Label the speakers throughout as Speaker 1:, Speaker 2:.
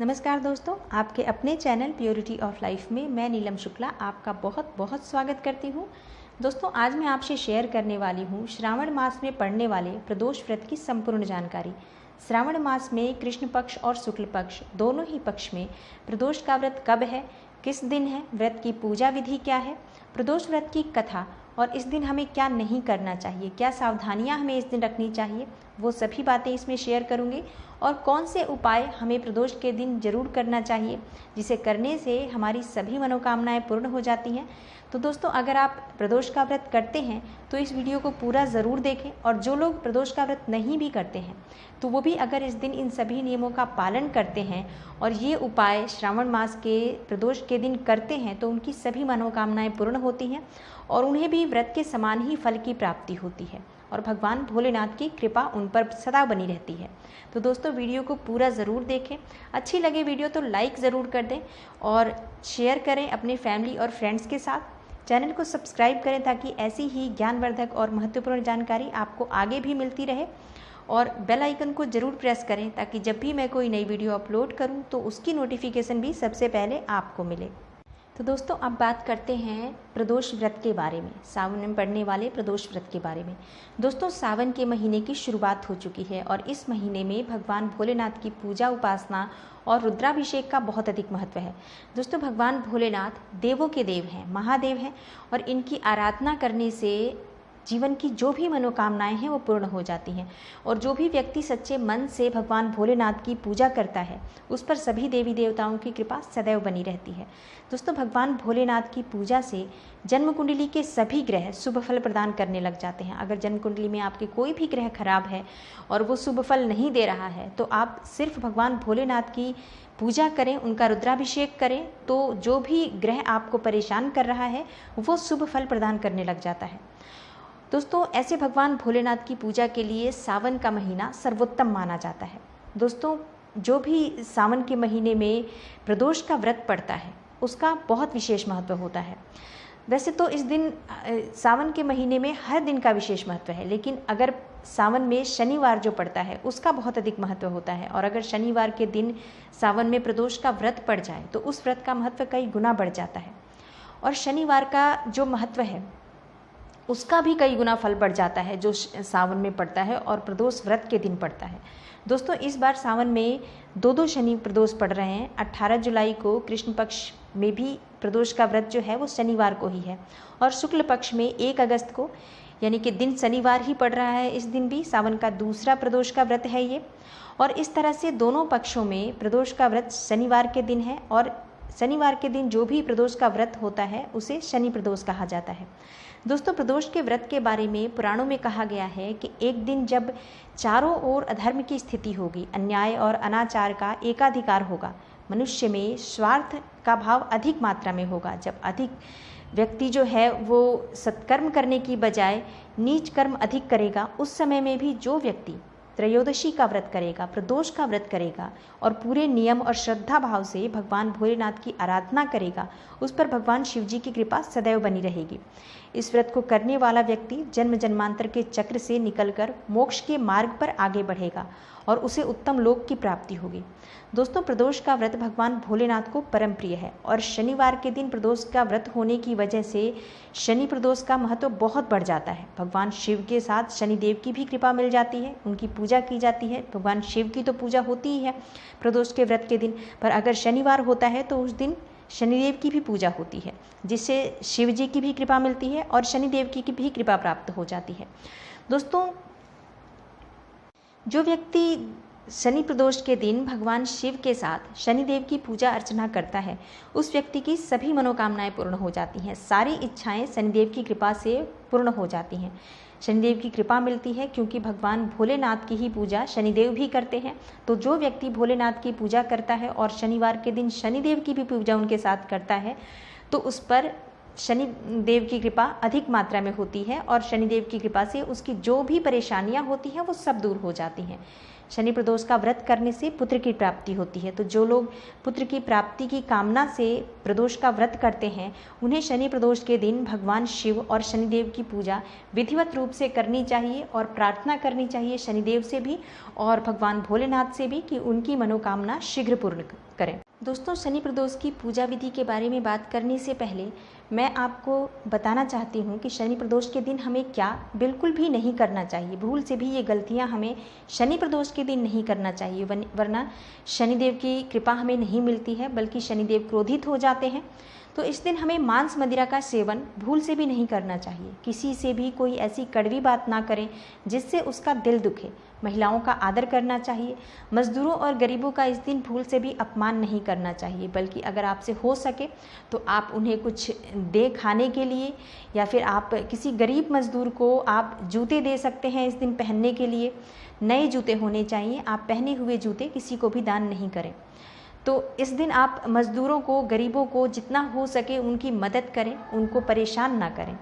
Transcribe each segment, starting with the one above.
Speaker 1: नमस्कार दोस्तों, आपके अपने चैनल प्योरिटी ऑफ लाइफ में मैं नीलम शुक्ला आपका बहुत बहुत स्वागत करती हूँ। दोस्तों, आज मैं आपसे शेयर करने वाली हूँ श्रावण मास में पड़ने वाले प्रदोष व्रत की संपूर्ण जानकारी। श्रावण मास में कृष्ण पक्ष और शुक्ल पक्ष दोनों ही पक्ष में प्रदोष का व्रत कब है, किस दिन है, व्रत की पूजा विधि क्या है, प्रदोष व्रत की कथा और इस दिन हमें क्या नहीं करना चाहिए, क्या सावधानियां हमें इस दिन रखनी चाहिए, वो सभी बातें इसमें शेयर करूंगी। और कौन से उपाय हमें प्रदोष के दिन जरूर करना चाहिए जिसे करने से हमारी सभी मनोकामनाएं पूर्ण हो जाती हैं। तो दोस्तों, अगर आप प्रदोष का व्रत करते हैं तो इस वीडियो को पूरा ज़रूर देखें, और जो लोग प्रदोष का व्रत नहीं भी करते हैं तो वो भी अगर इस दिन इन सभी नियमों का पालन करते हैं और ये उपाय श्रावण मास के प्रदोष के दिन करते हैं तो उनकी सभी मनोकामनाएं पूर्ण होती हैं और उन्हें भी व्रत के समान ही फल की प्राप्ति होती है और भगवान भोलेनाथ की कृपा उन पर सदा बनी रहती है। तो दोस्तों, वीडियो को पूरा ज़रूर देखें। अच्छी लगे वीडियो तो लाइक ज़रूर कर दें और शेयर करें अपने फैमिली और फ्रेंड्स के साथ। चैनल को सब्सक्राइब करें ताकि ऐसी ही ज्ञानवर्धक और महत्वपूर्ण जानकारी आपको आगे भी मिलती रहे, और बेल आइकन को ज़रूर प्रेस करें ताकि जब भी मैं कोई नई वीडियो अपलोड करूं तो उसकी नोटिफिकेशन भी सबसे पहले आपको मिले। तो दोस्तों, अब बात करते हैं प्रदोष व्रत के बारे में, सावन में पड़ने वाले प्रदोष व्रत के बारे में। दोस्तों, सावन के महीने की शुरुआत हो चुकी है और इस महीने में भगवान भोलेनाथ की पूजा उपासना और रुद्राभिषेक का बहुत अधिक महत्व है। दोस्तों, भगवान भोलेनाथ देवों के देव हैं, महादेव हैं, और इनकी आराधना करने से जीवन की जो भी मनोकामनाएं हैं वो पूर्ण हो जाती हैं। और जो भी व्यक्ति सच्चे मन से भगवान भोलेनाथ की पूजा करता है उस पर सभी देवी देवताओं की कृपा सदैव बनी रहती है। दोस्तों, भगवान भोलेनाथ की पूजा से जन्म कुंडली के सभी ग्रह शुभ फल प्रदान करने लग जाते हैं। अगर जन्म कुंडली में आपके कोई भी ग्रह खराब है और वो शुभ फल नहीं दे रहा है तो आप सिर्फ भगवान भोलेनाथ की पूजा करें, उनका रुद्राभिषेक करें, तो जो भी ग्रह आपको परेशान कर रहा है वो शुभ फल प्रदान करने लग जाता है। दोस्तों, ऐसे भगवान भोलेनाथ की पूजा के लिए सावन का महीना सर्वोत्तम माना जाता है। दोस्तों, जो भी सावन के महीने में प्रदोष का व्रत पड़ता है उसका बहुत विशेष महत्व होता है। वैसे तो इस दिन सावन के महीने में हर दिन का विशेष महत्व है, लेकिन अगर सावन में शनिवार जो पड़ता है उसका बहुत अधिक महत्व होता है। और अगर शनिवार के दिन सावन में प्रदोष का व्रत पड़ जाए तो उस व्रत का महत्व कई गुना बढ़ जाता है। और शनिवार का जो महत्व है उसका भी कई गुना फल बढ़ जाता है जो सावन में पड़ता है और प्रदोष व्रत के दिन पड़ता है। दोस्तों, इस बार सावन में दो शनि प्रदोष पड़ रहे हैं। 18 जुलाई को कृष्ण पक्ष में भी प्रदोष का व्रत जो है वो शनिवार को ही है, और शुक्ल पक्ष में 1 अगस्त को, यानी कि दिन शनिवार ही पड़ रहा है। इस दिन भी सावन का दूसरा प्रदोष का व्रत है ये, और इस तरह से दोनों पक्षों में प्रदोष का व्रत शनिवार के दिन है, और शनिवार के दिन जो भी प्रदोष का व्रत होता है उसे शनि प्रदोष कहा जाता है। दोस्तों, प्रदोष के व्रत के बारे में पुराणों में कहा गया है कि एक दिन जब चारों ओर अधर्म की स्थिति होगी, अन्याय और अनाचार का एकाधिकार होगा, मनुष्य में स्वार्थ का भाव अधिक मात्रा में होगा, जब अधिक व्यक्ति जो है वो सत्कर्म करने की बजाय नीच कर्म अधिक करेगा, उस समय में भी जो व्यक्ति त्रयोदशी का व्रत करेगा, प्रदोष का व्रत करेगा और पूरे नियम और श्रद्धा भाव से भगवान भोलेनाथ की आराधना करेगा, उस पर भगवान शिव जी की कृपा सदैव बनी रहेगी। इस व्रत को करने वाला व्यक्ति जन्म जन्मांतर के चक्र से निकलकर मोक्ष के मार्ग पर आगे बढ़ेगा और उसे उत्तम लोक की प्राप्ति होगी। दोस्तों, प्रदोष का व्रत भगवान भोलेनाथ को परम प्रिय है और शनिवार के दिन प्रदोष का व्रत होने की वजह से शनि प्रदोष का महत्व बहुत बढ़ जाता है। भगवान शिव के साथ शनिदेव की भी कृपा मिल जाती है, उनकी पूजा की जाती है। भगवान शिव की तो पूजा होती ही है प्रदोष के व्रत के दिन, पर अगर शनिवार होता है तो उस दिन शनिदेव की भी पूजा होती है, जिससे शिव जी की भी कृपा मिलती है और शनिदेव की भी कृपा प्राप्त हो जाती है। दोस्तों, जो व्यक्ति शनि प्रदोष के दिन भगवान शिव के साथ शनिदेव की पूजा अर्चना करता है उस व्यक्ति की सभी मनोकामनाएं पूर्ण हो जाती हैं, सारी इच्छाएं शनिदेव की कृपा से पूर्ण हो जाती हैं। शनिदेव की कृपा मिलती है क्योंकि भगवान भोलेनाथ की ही पूजा शनिदेव भी करते हैं। तो जो व्यक्ति भोलेनाथ की पूजा करता है और शनिवार के दिन शनिदेव की भी पूजा उनके साथ करता है तो उस पर शनिदेव की कृपा अधिक मात्रा में होती है और शनिदेव की कृपा से उसकी जो भी परेशानियां होती हैं वो सब दूर हो जाती हैं। शनि प्रदोष का व्रत करने से पुत्र की प्राप्ति होती है। तो जो लोग पुत्र की प्राप्ति की कामना से प्रदोष का व्रत करते हैं, उन्हें शनि प्रदोष के दिन भगवान शिव और शनिदेव की पूजा विधिवत रूप से करनी चाहिए और प्रार्थना करनी चाहिए शनिदेव से भी और भगवान भोलेनाथ से भी कि उनकी मनोकामना शीघ्र पूर्ण करें। दोस्तों, शनि प्रदोष की पूजा विधि के बारे में बात करने से पहले मैं आपको बताना चाहती हूँ कि शनि प्रदोष के दिन हमें क्या बिल्कुल भी नहीं करना चाहिए। भूल से भी ये गलतियाँ हमें शनि प्रदोष के दिन नहीं करना चाहिए, वरना शनिदेव की कृपा हमें नहीं मिलती है, बल्कि शनिदेव क्रोधित हो जाते हैं। तो इस दिन हमें मांस मदिरा का सेवन भूल से भी नहीं करना चाहिए। किसी से भी कोई ऐसी कड़वी बात ना करें जिससे उसका दिल दुखे। महिलाओं का आदर करना चाहिए। मजदूरों और गरीबों का इस दिन भूल से भी अपमान नहीं करना चाहिए, बल्कि अगर आपसे हो सके तो आप उन्हें कुछ दे खाने के लिए, या फिर आप किसी गरीब मजदूर को आप जूते दे सकते हैं इस दिन पहनने के लिए। नए जूते होने चाहिए, आप पहने हुए जूते किसी को भी दान नहीं करें। तो इस दिन आप मज़दूरों को, गरीबों को जितना हो सके उनकी मदद करें, उनको परेशान ना करें।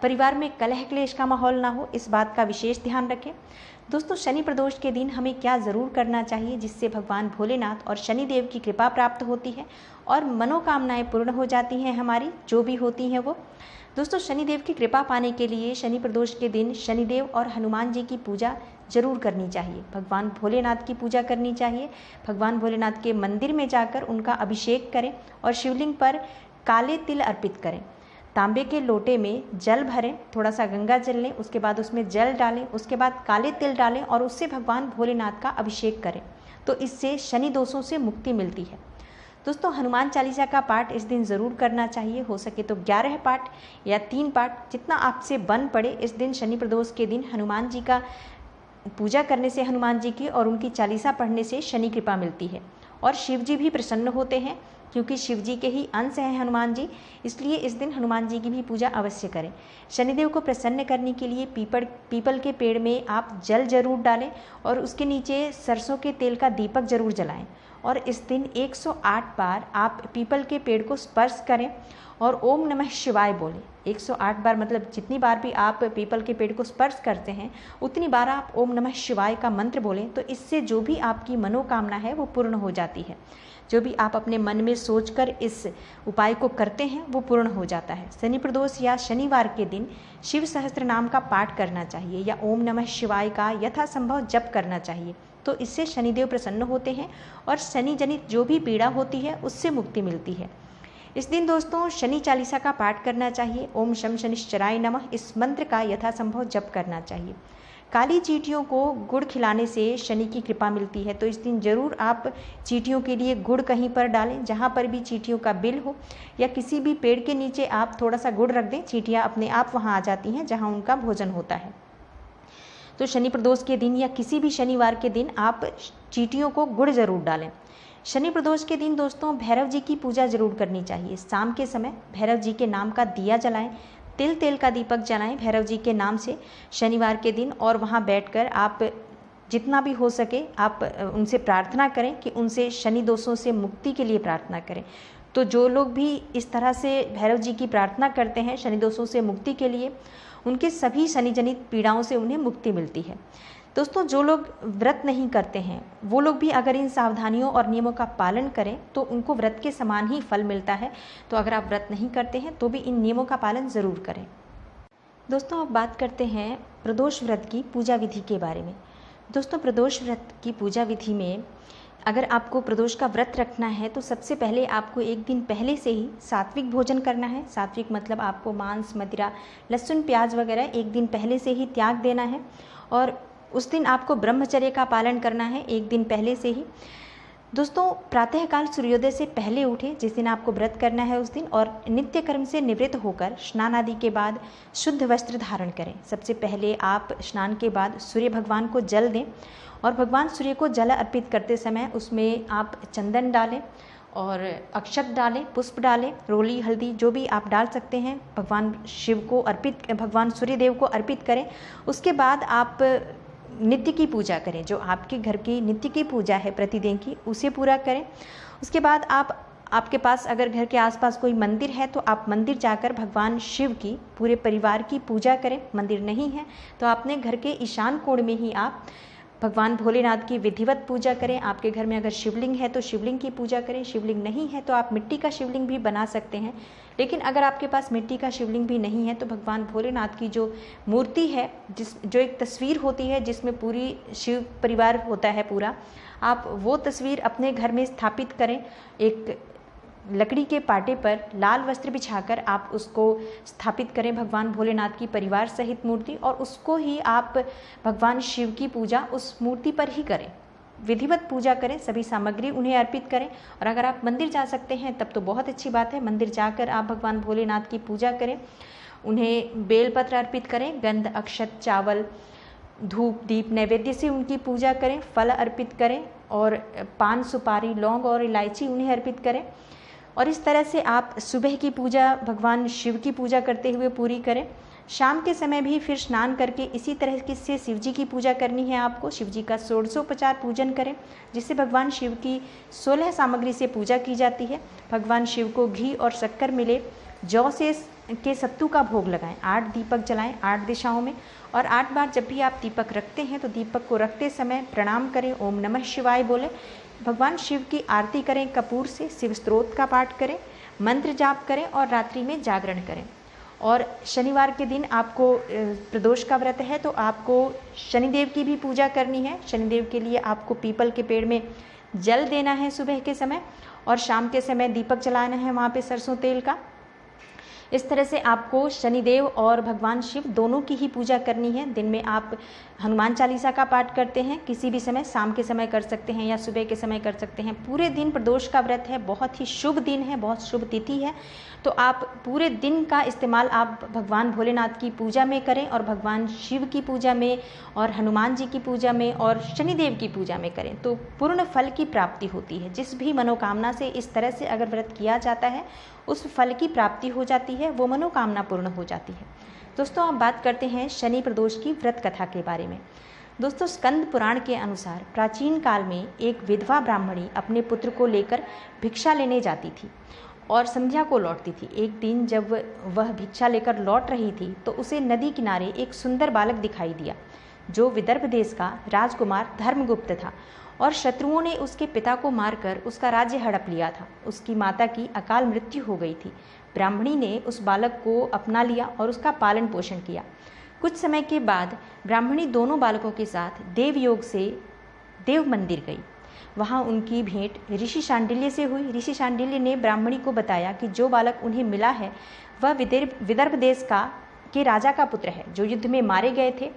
Speaker 1: परिवार में कलह क्लेश का माहौल ना हो, इस बात का विशेष ध्यान रखें। दोस्तों, शनि प्रदोष के दिन हमें क्या ज़रूर करना चाहिए जिससे भगवान भोलेनाथ और शनिदेव की कृपा प्राप्त होती है और मनोकामनाएं पूर्ण हो जाती हैं हमारी, जो भी होती हैं वो। दोस्तों, शनिदेव की कृपा पाने के लिए शनि प्रदोष के दिन शनिदेव और हनुमान जी की पूजा जरूर करनी चाहिए। भगवान भोलेनाथ की पूजा करनी चाहिए। भगवान भोलेनाथ के मंदिर में जाकर उनका अभिषेक करें और शिवलिंग पर काले तिल अर्पित करें। तांबे के लोटे में जल भरें, थोड़ा सा गंगा जल लें, उसके बाद उसमें जल डालें, उसके बाद काले तिल डालें और उससे भगवान भोलेनाथ का अभिषेक करें। तो इससे शनि दोषों से मुक्ति मिलती है। दोस्तों, हनुमान चालीसा का पाठ इस दिन ज़रूर करना चाहिए। हो सके तो 11 पाठ या 3 पाठ, जितना आपसे बन पड़े। इस दिन शनि प्रदोष के दिन हनुमान जी का पूजा करने से, हनुमान जी की और उनकी चालीसा पढ़ने से शनि कृपा मिलती है और शिव जी भी प्रसन्न होते हैं, क्योंकि शिव जी के ही अंश हैं हनुमान जी। इसलिए इस दिन हनुमान जी की भी पूजा अवश्य करें। शनिदेव को प्रसन्न करने के लिए पीपल के पेड़ में आप जल जरूर डालें और उसके नीचे सरसों के तेल का दीपक जरूर जलाएं और इस दिन 108 बार आप पीपल के पेड़ को स्पर्श करें और ओम नमः शिवाय बोलें। 108 बार मतलब जितनी बार भी आप पीपल के पेड़ को स्पर्श करते हैं उतनी बार आप ओम नमः शिवाय का मंत्र बोलें। तो इससे जो भी आपकी मनोकामना है वो पूर्ण हो जाती है। जो भी आप अपने मन में सोचकर इस उपाय को करते हैं वो पूर्ण हो जाता है। शनि प्रदोष या शनिवार के दिन शिव सहस्त्र नाम का पाठ करना चाहिए या ओम नमः शिवाय का यथासंभव जप करना चाहिए। तो इससे शनिदेव प्रसन्न होते हैं और शनि जनित जो भी पीड़ा होती है उससे मुक्ति मिलती है। इस दिन दोस्तों शनि चालीसा का पाठ करना चाहिए। ओम शम शनिश्चराय नमः, इस मंत्र का यथासंभव जप करना चाहिए। काली चींटियों को गुड़ खिलाने से शनि की कृपा मिलती है। तो इस दिन जरूर आप चींटियों के लिए गुड़ कहीं पर डालें, जहाँ पर भी चींटियों का बिल हो, या किसी भी पेड़ के नीचे आप थोड़ा सा गुड़ रख दें। चींटियाँ अपने आप वहाँ आ जाती हैं जहाँ उनका भोजन होता है। तो शनि प्रदोष के दिन या किसी भी शनिवार के दिन आप चींटियों को गुड़ जरूर डालें। शनि प्रदोष के दिन दोस्तों भैरव जी की पूजा जरूर करनी चाहिए। शाम के समय भैरव जी के नाम का दिया जलाएं, तेल का दीपक जलाएं भैरव जी के नाम से शनिवार के दिन, और वहां बैठकर आप जितना भी हो सके आप उनसे प्रार्थना करें कि उनसे शनि दोषों से मुक्ति के लिए प्रार्थना करें। तो जो लोग भी इस तरह से भैरव जी की प्रार्थना करते हैं शनि दोषों से मुक्ति के लिए, उनके सभी शनि जनित पीड़ाओं से उन्हें मुक्ति मिलती है। दोस्तों, जो लोग व्रत नहीं करते हैं वो लोग भी अगर इन सावधानियों और नियमों का पालन करें तो उनको व्रत के समान ही फल मिलता है। तो अगर आप व्रत नहीं करते हैं तो भी इन नियमों का पालन ज़रूर करें। दोस्तों, अब बात करते हैं प्रदोष व्रत की पूजा विधि के बारे में। दोस्तों, प्रदोष व्रत की पूजा विधि में अगर आपको प्रदोष का व्रत रखना है तो सबसे पहले आपको एक दिन पहले से ही सात्विक भोजन करना है। सात्विक मतलब आपको मांस, मदिरा, लहसुन, प्याज वगैरह एक दिन पहले से ही त्याग देना है और उस दिन आपको ब्रह्मचर्य का पालन करना है एक दिन पहले से ही। दोस्तों, प्रातःकाल सूर्योदय से पहले उठें जिस दिन आपको व्रत करना है उस दिन, और नित्य कर्म से निवृत्त होकर स्नान आदि के बाद शुद्ध वस्त्र धारण करें। सबसे पहले आप स्नान के बाद सूर्य भगवान को जल दें और भगवान सूर्य को जल अर्पित करते समय उसमें आप चंदन डालें और अक्षत डालें, पुष्प डालें, रोली, हल्दी जो भी आप डाल सकते हैं भगवान शिव को अर्पित, भगवान सूर्यदेव को अर्पित करें। उसके बाद आप नित्य की पूजा करें, जो आपके घर की नित्य की पूजा है प्रतिदिन की, उसे पूरा करें। उसके बाद आपके पास अगर घर के आसपास कोई मंदिर है तो आप मंदिर जाकर भगवान शिव की पूरे परिवार की पूजा करें। मंदिर नहीं है तो आपने घर के ईशान कोण में ही आप भगवान भोलेनाथ की विधिवत पूजा करें। आपके घर में अगर शिवलिंग है तो शिवलिंग की पूजा करें, शिवलिंग नहीं है तो आप मिट्टी का शिवलिंग भी बना सकते हैं। लेकिन अगर आपके पास मिट्टी का शिवलिंग भी नहीं है तो भगवान भोलेनाथ की जो मूर्ति है, जो एक तस्वीर होती है जिसमें पूरी शिव परिवार होता है पूरा, आप वो तस्वीर अपने घर में स्थापित करें। एक लकड़ी के पाटे पर लाल वस्त्र बिछाकर आप उसको स्थापित करें, भगवान भोलेनाथ की परिवार सहित मूर्ति, और उसको ही आप भगवान शिव की पूजा उस मूर्ति पर ही करें, विधिवत पूजा करें, सभी सामग्री उन्हें अर्पित करें। और अगर आप मंदिर जा सकते हैं तब तो बहुत अच्छी बात है, मंदिर जाकर आप भगवान भोलेनाथ की पूजा करें, उन्हें बेलपत्र अर्पित करें, गंध अक्षत चावल धूप दीप नैवेद्य से उनकी पूजा करें, फल अर्पित करें और पान सुपारी लौंग और इलायची उन्हें अर्पित करें। और इस तरह से आप सुबह की पूजा भगवान शिव की पूजा करते हुए पूरी करें। शाम के समय भी फिर स्नान करके इसी तरह से शिव जी की पूजा करनी है आपको। शिव जी का षोडशोपचार पूजन करें, जिससे भगवान शिव की 16 सामग्री से पूजा की जाती है। भगवान शिव को घी और शक्कर मिले जौ से के सत्तू का भोग लगाएं, 8 दीपक जलाएं 8 दिशाओं में, और 8 बार जब भी आप दीपक रखते हैं तो दीपक को रखते समय प्रणाम करें, ओम नमः शिवाय बोलें, भगवान शिव की आरती करें कपूर से, शिव स्तोत्र का पाठ करें, मंत्र जाप करें और रात्रि में जागरण करें। और शनिवार के दिन आपको प्रदोष का व्रत है तो आपको शनिदेव की भी पूजा करनी है। शनिदेव के लिए आपको पीपल के पेड़ में जल देना है सुबह के समय, और शाम के समय दीपक जलाना है वहाँ पे सरसों तेल का। इस तरह से आपको शनिदेव और भगवान शिव दोनों की ही पूजा करनी है। दिन में आप हनुमान चालीसा का पाठ करते हैं, किसी भी समय, शाम के समय कर सकते हैं या सुबह के समय कर सकते हैं। पूरे दिन प्रदोष का व्रत है, बहुत ही शुभ दिन है, बहुत शुभ तिथि है, तो आप पूरे दिन का इस्तेमाल आप भगवान भोलेनाथ की पूजा में करें और भगवान शिव की पूजा में और हनुमान जी की पूजा में और शनिदेव की पूजा में करें, तो पूर्ण फल की प्राप्ति होती है। जिस भी मनोकामना से इस तरह से अगर व्रत किया जाता है उस फल की प्राप्ति हो जाती है, वो मनोकामना पूर्ण हो जाती है। दोस्तों, अब बात करते हैं शनि प्रदोष की व्रत कथा के बारे में। दोस्तों, स्कंद पुराण के अनुसार प्राचीन काल में एक विधवा ब्राह्मणी अपने पुत्र को लेकर भिक्षा लेने जाती थी और संध्या को लौटती थी। एक दिन जब वह भिक्षा लेकर लौट रही थी तो उसे नदी किनारे एक सुंदर बालक दिखाई दिया, जो विदर्भ देश का राजकुमार धर्मगुप्त था, और शत्रुओं ने उसके पिता को मारकर उसका राज्य हड़प लिया था। उसकी माता की अकाल मृत्यु हो गई थी। ब्राह्मणी ने उस बालक को अपना लिया और उसका पालन पोषण किया। कुछ समय के बाद ब्राह्मणी दोनों बालकों के साथ देवयोग से देव मंदिर गई। वहाँ उनकी भेंट ऋषि शांडिल्य से हुई। ऋषि शांडिल्य ने ब्राह्मणी को बताया कि जो बालक उन्हें मिला है वह विदर्भ देश के राजा का पुत्र है, जो युद्ध में मारे गए थे,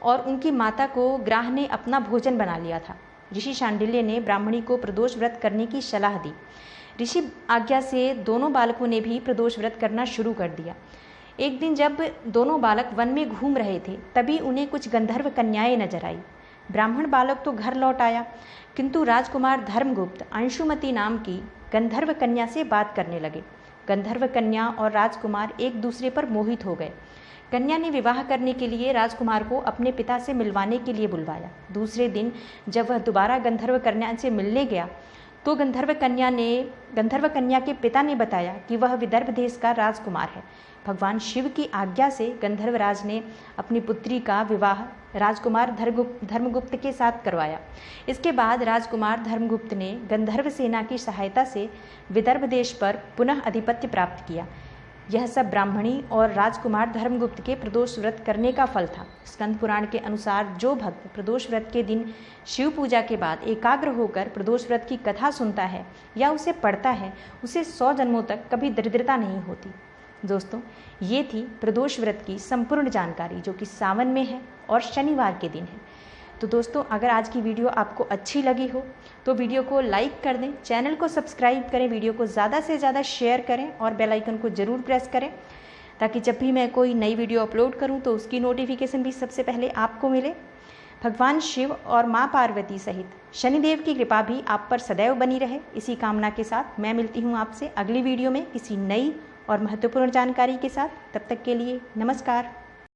Speaker 1: और उनकी माता को ग्राह ने अपना भोजन बना लिया था। ऋषि शांडिल्य ने ब्राह्मणी को प्रदोष व्रत करने की सलाह दी। ऋषि आज्ञा से दोनों बालकों ने भी प्रदोष व्रत करना शुरू कर दिया। एक दिन जब दोनों बालक वन में घूम रहे थे तभी उन्हें कुछ गंधर्व कन्याएं नजर आई। ब्राह्मण बालक तो घर लौट आया, किंतु राजकुमार धर्मगुप्त अंशुमती नाम की गंधर्व कन्या से बात करने लगे। गंधर्व कन्या और राजकुमार एक दूसरे पर मोहित हो गए। कन्या ने विवाह करने के लिए राजकुमार को अपने पिता से मिलवाने के लिए बुलवाया। दूसरे दिन जब वह दोबारा गंधर्व कन्या से मिलने गया तो गंधर्व कन्या के पिता ने बताया कि वह विदर्भ देश का राजकुमार है। भगवान शिव की आज्ञा से गंधर्वराज ने अपनी पुत्री का विवाह राजकुमार धर्मगुप्त के साथ करवाया। इसके बाद राजकुमार धर्मगुप्त ने गंधर्व सेना की सहायता से विदर्भ देश पर पुनः आधिपत्य प्राप्त किया। यह सब ब्राह्मणी और राजकुमार धर्मगुप्त के प्रदोष व्रत करने का फल था। स्कंद पुराण के अनुसार जो भक्त प्रदोष व्रत के दिन शिव पूजा के बाद एकाग्र होकर प्रदोष व्रत की कथा सुनता है या उसे पढ़ता है, उसे 100 जन्मों तक कभी दरिद्रता नहीं होती। दोस्तों, ये थी प्रदोष व्रत की संपूर्ण जानकारी, जो कि सावन में है और शनिवार के दिन है। तो दोस्तों, अगर आज की वीडियो आपको अच्छी लगी हो तो वीडियो को लाइक कर दें, चैनल को सब्सक्राइब करें, वीडियो को ज़्यादा से ज़्यादा शेयर करें और बेल आइकन को ज़रूर प्रेस करें, ताकि जब भी मैं कोई नई वीडियो अपलोड करूं तो उसकी नोटिफिकेशन भी सबसे पहले आपको मिले। भगवान शिव और माँ पार्वती सहित शनिदेव की कृपा भी आप पर सदैव बनी रहे। इसी कामना के साथ मैं मिलती हूँ आपसे अगली वीडियो में किसी नई और महत्वपूर्ण जानकारी के साथ। तब तक के लिए नमस्कार।